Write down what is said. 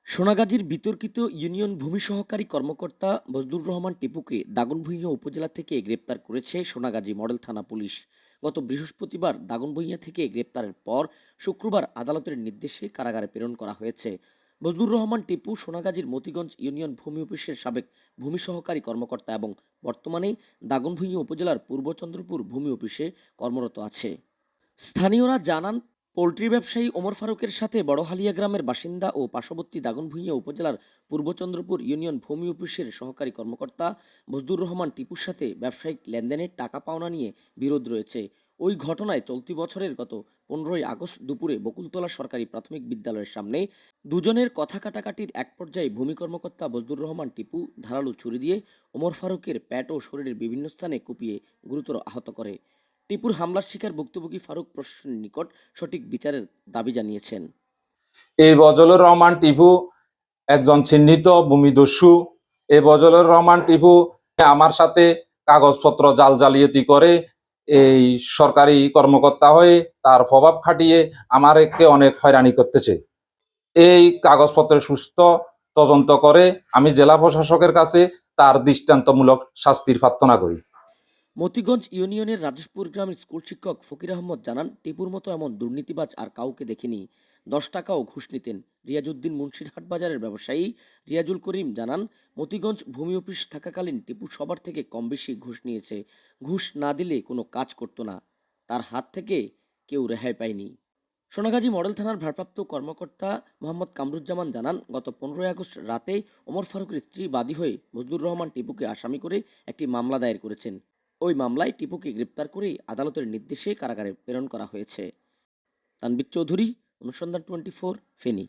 সোনাগাজীর বিতর্কিত ইউনিয়ন ভূমি সহকারী কর্মকর্তা বজলুর রহমান টিপুকে দাগনভূঞা উপজেলা থেকে গ্রেপ্তার করেছে সোনাগাজী মডেল থানা পুলিশ। গত বৃহস্পতিবার দাগনভূঞা থেকে গ্রেপ্তারের পর শুক্রবার আদালতের নির্দেশে কারাগারে প্রেরণ করা হয়েছে। বজলুর রহমান টিপু সোনাগাজীর মতিগঞ্জ ইউনিয়ন ভূমি অফিসের সাবেক ভূমি সহকারী কর্মকর্তা এবং বর্তমানে দাগনভূঞা উপজেলার পূর্বচন্দ্রপুর ভূমি অফিসে কর্মরত আছে। স্থানীয়রা জানান, পোল্ট্রি ব্যবসায়ী ওমর ফারুকের সাথে বড়হালিয়া গ্রামের বাসিন্দা ও পার্শ্ববর্তী দাগনভূঞা উপজেলার পূর্বচন্দ্রপুর ইউনিয়ন ভূমি অফিসের সহকারী কর্মকর্তা বজলুর রহমান টিপুর সাথে ব্যবসায়িক লেনদেনের টাকা পাওনা নিয়ে বিরোধ রয়েছে। ওই ঘটনায় চলতি বছরের গত 15ই আগস্ট দুপুরে বকুলতলা সরকারি প্রাথমিক বিদ্যালয়ের সামনে দুজনের কথা কাটাকাটির এক পর্যায়ে ভূমি কর্মকর্তা বজলুর রহমান টিপু ধারালো ছুরি দিয়ে ওমর ফারুকের পেট ও শরীরের বিভিন্ন স্থানে কুপিয়ে গুরুতর আহত করে। টিপুর হামলার শিকার ভুক্তভোগী ফারুক প্রশাসনের নিকট সঠিক বিচারের দাবি জানিয়েছেন। এই বজলুর রহমান টিপু একজন চিহ্নিত ভূমিদস্যু। এই বজলুর রহমান টিপু আমার সাথে কাগজপত্র জালিয়াতি করে এই সরকারি কর্মকর্তা হয়ে তার প্রভাব খাটিয়ে আমাকে অনেক হয়রানি করতেছে। এই কাগজপত্রের সুস্থ তদন্ত করে আমি জেলা প্রশাসকের কাছে তার দৃষ্টান্তমূলক শাস্তির প্রার্থনা করি। মতিগঞ্জ ইউনিয়নের রাজেশপুর গ্রামের স্কুল শিক্ষক ফকির আহমদ জানান, টিপুর মতো এমন দুর্নীতিবাজ আর কাউকে দেখিনি। 10 টাকাও ঘুষ নিতেন। রিয়াজউদ্দিন মুন্সিরহাট বাজারের ব্যবসায়ী রিয়াজুল করিম জানান, মতিগঞ্জ ভূমি অফিস থাকাকালীন টিপু সবার থেকে কম বেশি ঘুষ নিয়েছে। ঘুষ না দিলে কোনো কাজ করতো না। তার হাত থেকে কেউ রেহাই পায়নি। সোনাগাজী মডেল থানার ভারপ্রাপ্ত কর্মকর্তা মোহাম্মদ কামরুজ্জামান জানান, গত 15ই আগস্ট রাতে ওমর ফারুকের স্ত্রী বাদী হয়ে বজলুর রহমান টিপুকে আসামি করে একটি মামলা দায়ের করেছেন। ওই মামলায় টিপুকে গ্রেপ্তার করে আদালতের নির্দেশে কারাগারে প্রেরণ করা হয়েছে। তানবীর চৌধুরী, অনুসন্ধান 24, ফেনী।